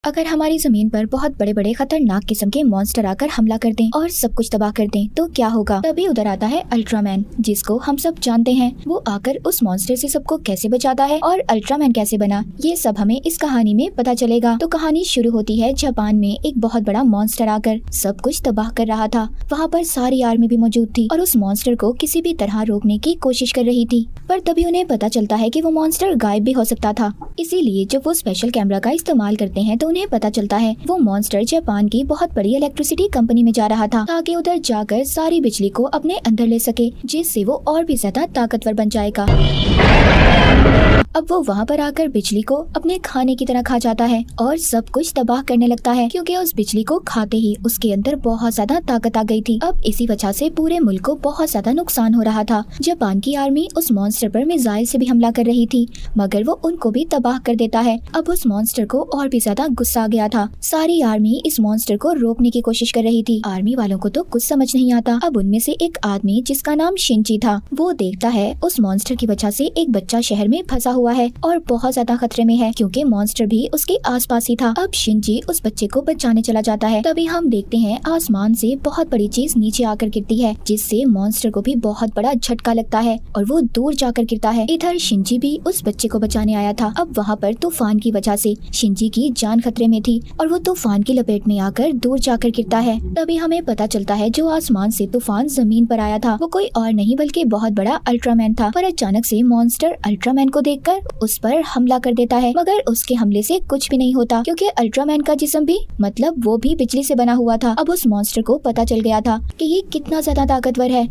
अगर हमारी जमीन पर बहुत बड़े बड़े खतरनाक किस्म के मॉन्स्टर आकर हमला कर दें और सब कुछ तबाह कर दें तो क्या होगा। तभी उधर आता है अल्ट्रामैन, जिसको हम सब जानते हैं। वो आकर उस मॉन्स्टर से सबको कैसे बचाता है और अल्ट्रामैन कैसे बना, ये सब हमें इस कहानी में पता चलेगा। तो कहानी शुरू होती है जापान में एक बहुत बड़ा मॉन्स्टर आकर सब कुछ तबाह कर रहा था। वहाँ पर सारी आर्मी भी मौजूद थी और उस मॉन्स्टर को किसी भी तरह रोकने की कोशिश कर रही थी। पर तभी उन्हें पता चलता है कि वो मॉन्स्टर गायब भी हो सकता था। इसीलिए जब वो स्पेशल कैमरा का इस्तेमाल करते हैं तो उन्हें पता चलता है वो मॉन्स्टर जापान की बहुत बड़ी इलेक्ट्रिसिटी कंपनी में जा रहा था, ताकि उधर जाकर सारी बिजली को अपने अंदर ले सके, जिससे वो और भी ज्यादा ताकतवर बन जाएगा। अब वो वहाँ पर आकर बिजली को अपने खाने की तरह खा जाता है और सब कुछ तबाह करने लगता है, क्योंकि उस बिजली को खाते ही उसके अंदर बहुत ज्यादा ताकत आ गई थी। अब इसी वजह से पूरे मुल्क को बहुत ज्यादा नुकसान हो रहा था। जापान की आर्मी उस मॉन्स्टर पर मिसाइल से भी हमला कर रही थी, मगर वो उनको भी तबाह कर देता है। अब उस मॉन्स्टर को और भी ज्यादा गुस्सा आ गया था। सारी आर्मी इस मॉन्स्टर को रोकने की कोशिश कर रही थी। आर्मी वालों को तो कुछ समझ नहीं आता। अब उनमें से एक आदमी जिसका नाम शिंची था, वो देखता है उस मॉन्स्टर की वजह से एक बच्चा शहर में फंसा हुआ है और बहुत ज्यादा खतरे में है, क्योंकि मॉन्स्टर भी उसके आसपास ही था। अब शिंची उस बच्चे को बचाने चला जाता है। तभी हम देखते हैं आसमान से बहुत बड़ी चीज नीचे आकर गिरती है, जिससे मॉन्स्टर को भी बहुत बड़ा झटका लगता है और वो दूर जाकर गिरता है। इधर शिंची भी उस बच्चे को बचाने आया था। अब वहाँ पर तूफान की वजह से शिंची की जान खतरे में थी और वो तूफान की लपेट में आकर दूर जाकर गिरता है। तभी हमें पता चलता है जो आसमान से तूफान जमीन पर आया था वो कोई और नहीं बल्कि बहुत बड़ा अल्ट्रामैन था। पर अचानक से मॉन्स्टर अल्ट्रामैन को देखकर उस पर हमला कर देता है, मगर उसके हमले से कुछ भी नहीं होता, क्योंकि अल्ट्रामैन का जिस्म भी मतलब वो भी बिजली से बना हुआ था। अब उस मॉन्स्टर को पता चल गया था कि ये कितना ज्यादा ताकतवर है,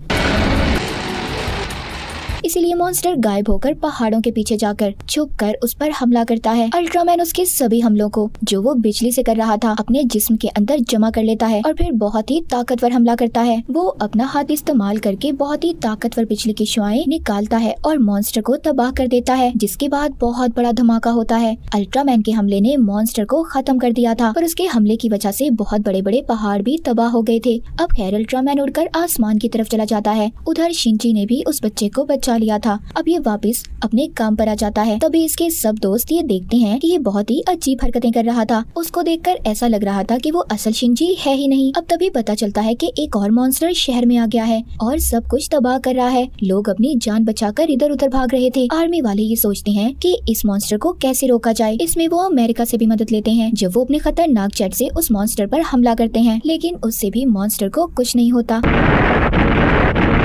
इसीलिए मॉन्स्टर गायब होकर पहाड़ों के पीछे जाकर छुपकर उस पर हमला करता है। अल्ट्रामैन उसके सभी हमलों को जो वो बिजली से कर रहा था अपने जिस्म के अंदर जमा कर लेता है और फिर बहुत ही ताकतवर हमला करता है। वो अपना हाथ इस्तेमाल करके बहुत ही ताकतवर बिजली की शुआएं निकालता है और मॉन्स्टर को तबाह कर देता है, जिसके बाद बहुत बड़ा धमाका होता है। अल्ट्रामैन के हमले ने मॉन्स्टर को खत्म कर दिया था, पर उसके हमले की वजह से बहुत बड़े बड़े पहाड़ भी तबाह हो गए थे। अब खैर अल्ट्रामैन उड़कर आसमान की तरफ चला जाता है। उधर शिंची ने भी उस बच्चे को बचा लिया था। अब ये वापस अपने काम पर आ जाता है। तभी इसके सब दोस्त ये देखते हैं कि ये बहुत ही अजीब हरकतें कर रहा था। उसको देखकर ऐसा लग रहा था कि वो असल शिंची है ही नहीं। अब तभी पता चलता है कि एक और मॉन्स्टर शहर में आ गया है और सब कुछ तबाह कर रहा है। लोग अपनी जान बचाकर इधर उधर भाग रहे थे। आर्मी वाले ये सोचते हैं कि इस मॉन्स्टर को कैसे रोका जाए। इसमें वो अमेरिका से भी मदद लेते हैं, जब वो अपने खतरनाक जेट से उस मॉन्स्टर पर हमला करते हैं, लेकिन उससे भी मॉन्स्टर को कुछ नहीं होता,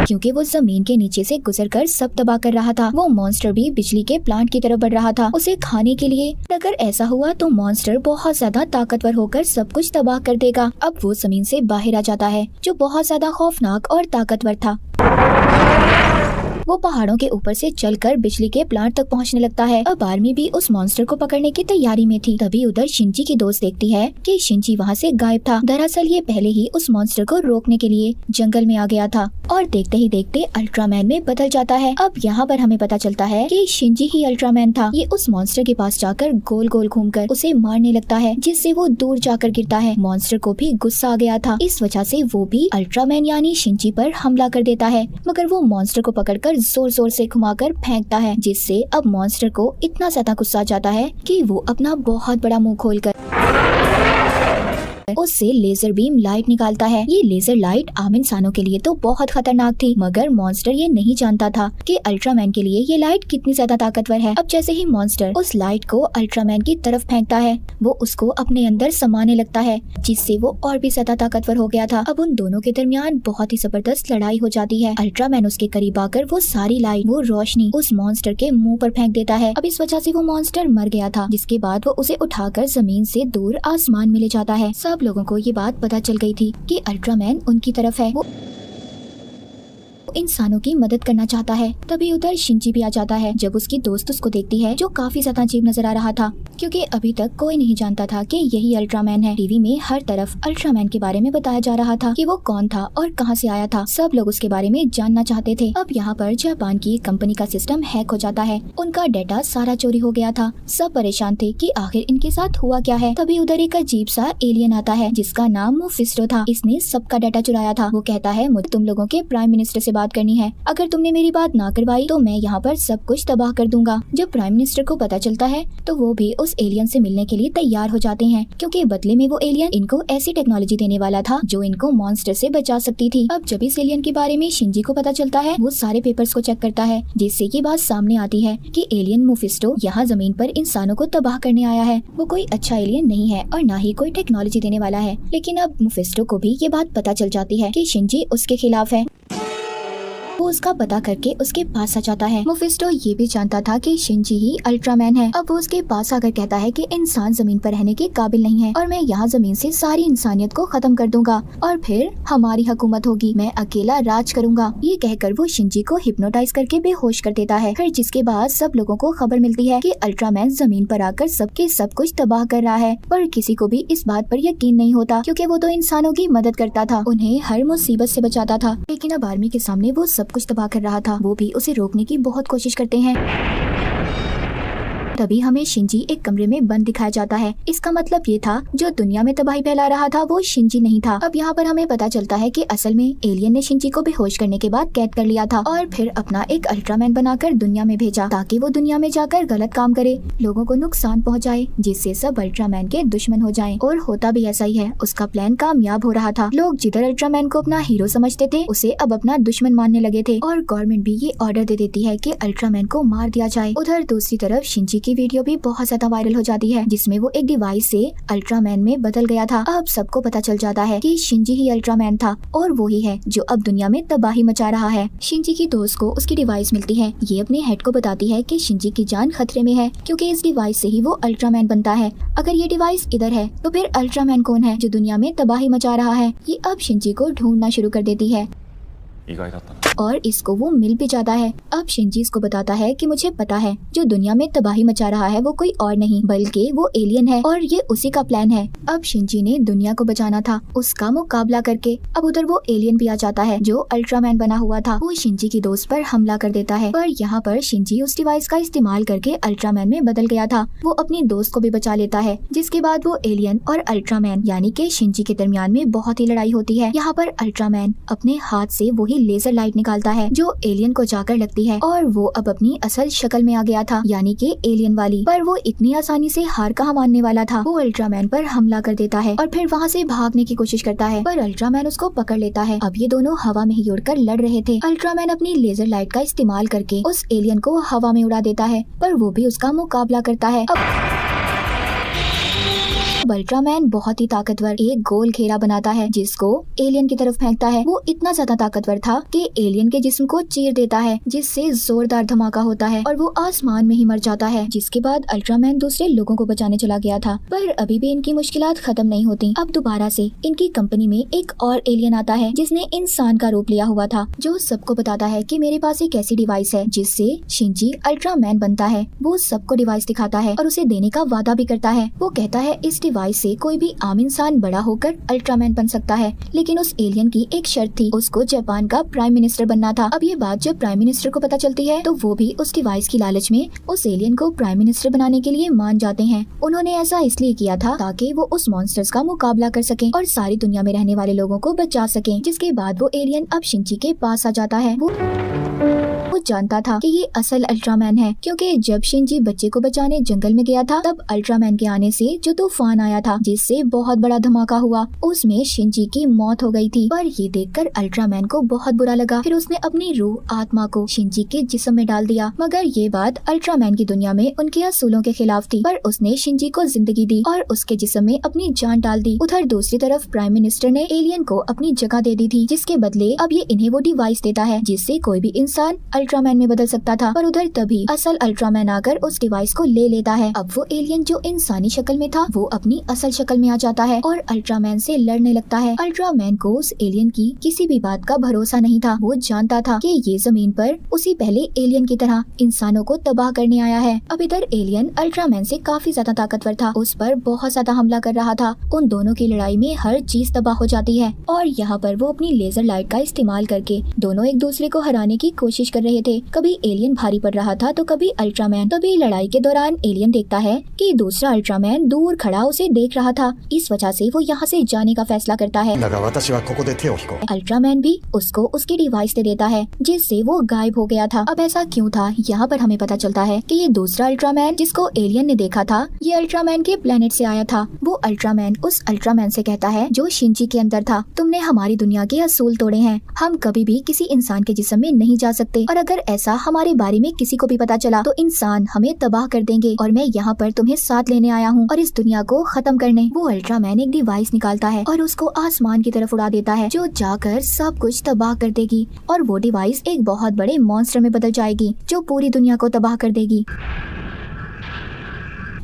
क्योंकि वो जमीन के नीचे से गुजरकर सब तबाह कर रहा था। वो मॉन्स्टर भी बिजली के प्लांट की तरफ बढ़ रहा था उसे खाने के लिए। अगर ऐसा हुआ तो मॉन्स्टर बहुत ज्यादा ताकतवर होकर सब कुछ तबाह कर देगा। अब वो जमीन से बाहर आ जाता है, जो बहुत ज्यादा खौफनाक और ताकतवर था। वो पहाड़ों के ऊपर से चलकर बिजली के प्लांट तक पहुंचने लगता है। अब आर्मी भी उस मॉन्स्टर को पकड़ने की तैयारी में थी। तभी उधर शिंची की दोस्त देखती है कि शिंची वहां से गायब था। दरअसल ये पहले ही उस मॉन्स्टर को रोकने के लिए जंगल में आ गया था और देखते ही देखते अल्ट्रामैन में बदल जाता है। अब यहाँ पर हमें पता चलता है कि शिंची ही अल्ट्रामैन था। ये उस मॉन्स्टर के पास जाकर गोल गोल घूमकर उसे मारने लगता है, जिससे वो दूर जाकर गिरता है। मॉन्स्टर को भी गुस्सा आ गया था, इस वजह से वो भी अल्ट्रामैन यानी शिंची पर हमला कर देता है, मगर वो मॉन्स्टर को पकड़कर जोर जोर से घुमाकर फेंकता है, जिससे अब मॉन्स्टर को इतना ज्यादा गुस्सा आ जाता है कि वो अपना बहुत बड़ा मुंह खोलकर उससे लेजर बीम लाइट निकालता है। ये लेजर लाइट आम इंसानों के लिए तो बहुत खतरनाक थी, मगर मॉन्स्टर ये नहीं जानता था कि अल्ट्रामैन के लिए ये लाइट कितनी ज्यादा ताकतवर है। अब जैसे ही मॉन्स्टर उस लाइट को अल्ट्रामैन की तरफ फेंकता है, वो उसको अपने अंदर समाने लगता है, जिससे वो और भी ज्यादा ताकतवर हो गया था। अब उन दोनों के दरमियान बहुत ही जबरदस्त लड़ाई हो जाती है। अल्ट्रामैन उसके करीब आकर वो सारी लाइट, वो रोशनी उस मॉन्स्टर के मुंह पर फेंक देता है। अब इस वजह से वो मॉन्स्टर मर गया था, जिसके बाद वो उसे उठाकर जमीन से दूर आसमान में ले जाता है। सब लोगों को ये बात पता चल गई थी कि अल्ट्रामैन उनकी तरफ है, वो इंसानों की मदद करना चाहता है। तभी उधर शिंची भी आ जाता है। जब उसकी दोस्त उसको देखती है, जो काफी ज्यादा अजीब नजर आ रहा था, क्योंकि अभी तक कोई नहीं जानता था कि यही अल्ट्रामैन है। टीवी में हर तरफ अल्ट्रामैन के बारे में बताया जा रहा था कि वो कौन था और कहां से आया था। सब लोग उसके बारे में जानना चाहते थे। अब यहाँ पर जापान की कंपनी का सिस्टम हैक हो जाता है, उनका डाटा सारा चोरी हो गया था। सब परेशान थे कि आखिर इनके साथ हुआ क्या है। तभी उधर एक अजीब सा एलियन आता है, जिसका नाम मुफिस्टो था। इसने सबका डाटा चुराया था। वो कहता है मुझे तुम लोगों के प्राइम मिनिस्टर से बात करनी है। अगर तुमने मेरी बात ना करवाई तो मैं यहाँ पर सब कुछ तबाह कर दूंगा। जब प्राइम मिनिस्टर को पता चलता है तो वो भी उस एलियन से मिलने के लिए तैयार हो जाते हैं, क्योंकि बदले में वो एलियन इनको ऐसी टेक्नोलॉजी देने वाला था जो इनको मॉन्स्टर से बचा सकती थी। अब जब इस एलियन के बारे में शिंजी को पता चलता है, वो सारे पेपर्स को चेक करता है, जिससे ये बात सामने आती है कि एलियन मुफिस्टो यहाँ जमीन पर इंसानों को तबाह करने आया है। वो कोई अच्छा एलियन नहीं है और ना ही कोई टेक्नोलॉजी देने वाला है। लेकिन अब मुफिस्टो को भी ये बात पता चल जाती है कि शिंजी उसके खिलाफ है। वो उसका पता करके उसके पास आ जाता है। मुफिस्टो ये भी जानता था कि शिंजी ही अल्ट्रामैन है। अब वो उसके पास आकर कहता है कि इंसान जमीन पर रहने के काबिल नहीं है और मैं यहाँ जमीन से सारी इंसानियत को खत्म कर दूंगा और फिर हमारी हुकूमत होगी, मैं अकेला राज करूंगा। ये कहकर वो शिंजी को हिप्नोटाइज करके बेहोश कर देता है। फिर जिसके बाद सब लोगों को खबर मिलती है कि अल्ट्रामैन जमीन पर आकर सबके सब कुछ तबाह कर रहा है, पर किसी को भी इस बात पर यकीन नहीं होता, क्योंकि वो तो इंसानों की मदद करता था, उन्हें हर मुसीबत से बचाता था। लेकिन अब आर्मी के सामने वो सब कुछ तबाह कर रहा था। वो भी उसे रोकने की बहुत कोशिश करते हैं। तभी हमें शिंजी एक कमरे में बंद दिखाया जाता है। इसका मतलब ये था जो दुनिया में तबाही फैला रहा था वो शिंजी नहीं था। अब यहाँ पर हमें पता चलता है कि असल में एलियन ने शिंजी को बेहोश करने के बाद कैद कर लिया था और फिर अपना एक अल्ट्रामैन बनाकर दुनिया में भेजा, ताकि वो दुनिया में जाकर गलत काम करे, लोगों को नुकसान पहुँचाए, जिससे सब अल्ट्रामैन के दुश्मन हो जाए। और होता भी ऐसा ही है। उसका प्लान कामयाब हो रहा था। लोग जिधर अल्ट्रामैन को अपना हीरो समझते थे, उसे अब अपना दुश्मन मानने लगे थे और गवर्नमेंट भी ये ऑर्डर दे देती है कि अल्ट्रामैन को मार दिया जाए। उधर दूसरी तरफ शिंजी की वीडियो भी बहुत ज्यादा वायरल हो जाती है, जिसमें वो एक डिवाइस से अल्ट्रामैन में बदल गया था। अब सबको पता चल जाता है कि शिंजी ही अल्ट्रामैन था और वो ही है जो अब दुनिया में तबाही मचा रहा है। शिंजी की दोस्त को उसकी डिवाइस मिलती है। ये अपने हेड को बताती है कि शिंजी की जान खतरे में है, क्योंकि इस डिवाइस से ही वो अल्ट्रामैन बनता है। अगर ये डिवाइस इधर है तो फिर अल्ट्रामैन कौन है जो दुनिया में तबाही मचा रहा है? ये अब शिंजी को ढूंढना शुरू कर देती है और इसको वो मिल भी जाता है। अब शिंजी इसको बताता है कि मुझे पता है जो दुनिया में तबाही मचा रहा है वो कोई और नहीं बल्कि वो एलियन है और ये उसी का प्लान है। अब शिंजी ने दुनिया को बचाना था उसका मुकाबला करके। अब उधर वो एलियन भी आ जाता है जो अल्ट्रामैन बना हुआ था। वो शिंजी की दोस्त पर हमला कर देता है, पर यहाँ पर शिंजी उस डिवाइस का इस्तेमाल करके अल्ट्रामैन में बदल गया था। वो अपनी दोस्त को भी बचा लेता है, जिसके बाद वो एलियन और अल्ट्रामैन यानी कि शिंजी के दरमियान में बहुत ही लड़ाई होती है। यहाँ पर अल्ट्रामैन अपने हाथ से वही लेजर लाइट निकालता है जो एलियन को जाकर लगती है और वो अब अपनी असल शक्ल में आ गया था, यानी कि एलियन वाली। पर वो इतनी आसानी से हार कहाँ मानने वाला था। वो अल्ट्रामैन पर हमला कर देता है और फिर वहाँ से भागने की कोशिश करता है, पर अल्ट्रामैन उसको पकड़ लेता है। अब ये दोनों हवा में ही उड़कर लड़ रहे थे। अल्ट्रामैन अपनी लेजर लाइट का इस्तेमाल करके उस एलियन को हवा में उड़ा देता है, पर वो भी उसका मुकाबला करता है। अल्ट्रामैन बहुत ही ताकतवर एक गोल घेरा बनाता है जिसको एलियन की तरफ फेंकता है। वो इतना ज्यादा ताकतवर था कि एलियन के जिस्म को चीर देता है, जिससे जोरदार धमाका होता है और वो आसमान में ही मर जाता है। जिसके बाद अल्ट्रामैन दूसरे लोगों को बचाने चला गया था, पर अभी भी इनकी मुश्किलात खत्म नहीं होती। अब दोबारा से इनकी कंपनी में एक और एलियन आता है जिसने इंसान का रूप लिया हुआ था, जो सबको बताता है कि मेरे पास एक ऐसी डिवाइस है जिससे शिंजी अल्ट्रामैन बनता है। वो सबको डिवाइस दिखाता है और उसे देने का वादा भी करता है। वो कहता है इस डिवाइस से कोई भी आम इंसान बड़ा होकर अल्ट्रामैन बन सकता है, लेकिन उस एलियन की एक शर्त थी, उसको जापान का प्राइम मिनिस्टर बनना था। अब ये बात जब प्राइम मिनिस्टर को पता चलती है तो वो भी उस डिवाइस की लालच में उस एलियन को प्राइम मिनिस्टर बनाने के लिए मान जाते हैं। उन्होंने ऐसा इसलिए किया था ताकि वो उस मॉन्स्टर्स का मुकाबला कर सकें और सारी दुनिया में रहने वाले लोगों को बचा सकें। जिसके बाद वो एलियन अब शिंजी के पास आ जाता है। वो जानता था कि ये असल अल्ट्रामैन है, क्योंकि जब शिंजी बच्चे को बचाने जंगल में गया था तब अल्ट्रामैन के आने से जो तूफान आया था जिससे बहुत बड़ा धमाका हुआ, उसमें शिंजी की मौत हो गई थी। पर ये देखकर अल्ट्रामैन को बहुत बुरा लगा। फिर उसने अपनी रूह आत्मा को शिंजी के जिस्म में डाल दिया। मगर ये बात अल्ट्रामैन की दुनिया में उनके असूलों के खिलाफ थी, पर उसने शिंजी को जिंदगी दी और उसके जिस्म में अपनी जान डाल दी। उधर दूसरी तरफ प्राइम मिनिस्टर ने एलियन को अपनी जगह दे दी थी, जिसके बदले अब ये इन्हें वो डिवाइस देता है जिससे कोई भी इंसान अल्ट्रामैन में बदल सकता था। पर उधर तभी असल अल्ट्रामैन आकर उस डिवाइस को ले लेता है। अब वो एलियन जो इंसानी शक्ल में था वो अपनी असल शक्ल में आ जाता है और अल्ट्रामैन से लड़ने लगता है। अल्ट्रामैन को उस एलियन की किसी भी बात का भरोसा नहीं था। वो जानता था कि ये जमीन पर उसी पहले एलियन की तरह इंसानों को तबाह करने आया है। अब इधर एलियन अल्ट्रामैन से काफी ज्यादा ताकतवर था, उस पर बहुत ज्यादा हमला कर रहा था। उन दोनों की लड़ाई में हर चीज तबाह हो जाती है और यहाँ पर वो अपनी लेजर लाइट का इस्तेमाल करके दोनों एक दूसरे को हराने की कोशिश कर रहे रहे थे। कभी एलियन भारी पड़ रहा था तो कभी अल्ट्रामैन। तभी लड़ाई के दौरान एलियन देखता है कि दूसरा अल्ट्रामैन दूर खड़ा उसे देख रहा था। इस वजह से वो यहाँ से जाने का फैसला करता है। だが私はここで手を引こう。 अल्ट्रामैन भी उसको उसकी डिवाइस दे देता है जिससे वो गायब हो गया था। अब ऐसा क्यों था, यहाँ पर हमें पता चलता है कि ये दूसरा अल्ट्रामैन जिसको एलियन ने देखा था, ये अल्ट्रामैन के प्लेनेट से आया था। वो अल्ट्रामैन उस अल्ट्रामैन से कहता है जो शिंजी के अंदर था, तुमने हमारी दुनिया के असूल तोड़े हैं। हम कभी भी किसी इंसान के जिस्म में नहीं जा सकते और अगर ऐसा हमारे बारे में किसी को भी पता चला तो इंसान हमें तबाह कर देंगे और मैं यहाँ पर तुम्हें साथ लेने आया हूँ और इस दुनिया को खत्म करने। वो अल्ट्रामैन एक डिवाइस निकालता है और उसको आसमान की तरफ उड़ा देता है जो जाकर सब कुछ तबाह कर देगी और वो डिवाइस एक बहुत बड़े मॉन्स्टर में बदल जाएगी जो पूरी दुनिया को तबाह कर देगी।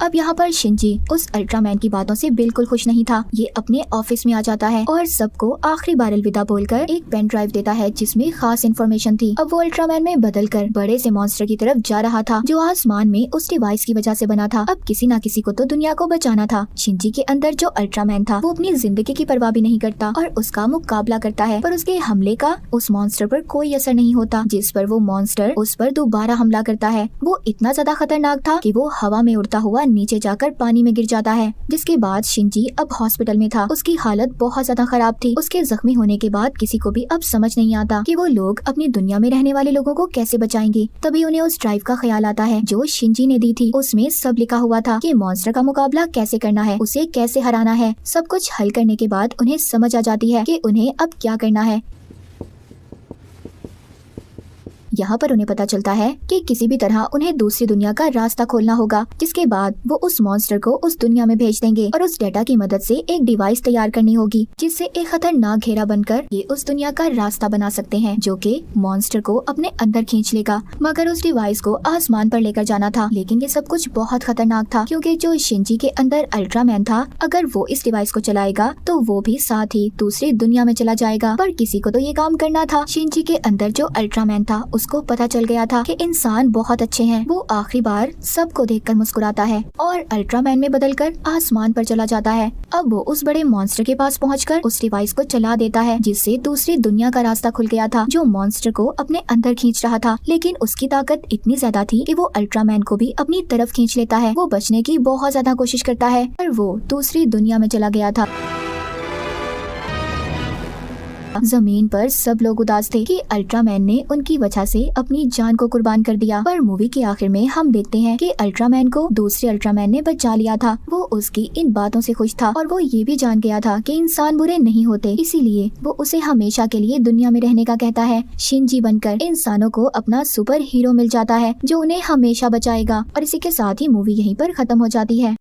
अब यहाँ पर शिंजी उस अल्ट्रामैन की बातों से बिल्कुल खुश नहीं था। ये अपने ऑफिस में आ जाता है और सबको आखिरी बार अलविदा बोलकर एक पेन ड्राइव देता है जिसमें खास इन्फॉर्मेशन थी। अब वो अल्ट्रामैन में बदलकर बड़े से मॉन्स्टर की तरफ जा रहा था जो आसमान में उस डिवाइस की वजह से बना था। अब किसी न किसी को तो दुनिया को बचाना था। शिंजी के अंदर जो अल्ट्रामैन था वो अपनी जिंदगी की परवाह भी नहीं करता और उसका मुकाबला करता है, पर उसके हमले का उस मॉन्स्टर पर कोई असर नहीं होता, जिस पर वो मॉन्स्टर उस पर दोबारा हमला करता है। वो इतना ज्यादा खतरनाक था कि वो हवा में उड़ता हुआ नीचे जाकर पानी में गिर जाता है। जिसके बाद शिंजी अब हॉस्पिटल में था। उसकी हालत बहुत ज्यादा खराब थी। उसके जख्मी होने के बाद किसी को भी अब समझ नहीं आता कि वो लोग अपनी दुनिया में रहने वाले लोगों को कैसे बचाएंगे। तभी उन्हें उस ड्राइव का ख्याल आता है जो शिंजी ने दी थी। उसमें सब लिखा हुआ था कि मॉन्स्टर का मुकाबला कैसे करना है, उसे कैसे हराना है। सब कुछ हल करने के बाद उन्हें समझ आ जाती है कि उन्हें अब क्या करना है। यहाँ पर उन्हें पता चलता है कि किसी भी तरह उन्हें दूसरी दुनिया का रास्ता खोलना होगा, जिसके बाद वो उस मॉन्स्टर को उस दुनिया में भेज देंगे और उस डेटा की मदद से एक डिवाइस तैयार करनी होगी जिससे एक खतरनाक घेरा बनकर ये उस दुनिया का रास्ता बना सकते हैं जो कि मॉन्स्टर को अपने अंदर खींच लेगा। मगर उस डिवाइस को आसमान पर लेकर जाना था, लेकिन ये सब कुछ बहुत खतरनाक था क्योंकि जो शिंजी के अंदर अल्ट्रामैन था, अगर वो इस डिवाइस को चलाएगा तो वो भी साथ ही दूसरी दुनिया में चला जाएगा। पर किसी को तो ये काम करना था। शिंजी के अंदर जो अल्ट्रामैन था उसको पता चल गया था कि इंसान बहुत अच्छे हैं। वो आखिरी बार सबको देखकर मुस्कुराता है और अल्ट्रामैन में बदलकर आसमान पर चला जाता है। अब वो उस बड़े मॉन्स्टर के पास पहुंचकर उस डिवाइस को चला देता है जिससे दूसरी दुनिया का रास्ता खुल गया था जो मॉन्स्टर को अपने अंदर खींच रहा था। लेकिन उसकी ताकत इतनी ज्यादा थी कि वो अल्ट्रामैन को भी अपनी तरफ खींच लेता है। वो बचने की बहुत ज्यादा कोशिश करता है पर वो दूसरी दुनिया में चला गया था। जमीन पर सब लोग उदास थे कि अल्ट्रामैन ने उनकी वजह से अपनी जान को कुर्बान कर दिया। पर मूवी के आखिर में हम देखते हैं कि अल्ट्रामैन को दूसरे अल्ट्रामैन ने बचा लिया था। वो उसकी इन बातों से खुश था और वो ये भी जान गया था कि इंसान बुरे नहीं होते, इसीलिए वो उसे हमेशा के लिए दुनिया में रहने का कहता है। शिंजी बनकर इंसानों को अपना सुपर हीरो मिल जाता है जो उन्हें हमेशा बचाएगा। और इसी के साथ ही मूवी यहीं पर खत्म हो जाती है।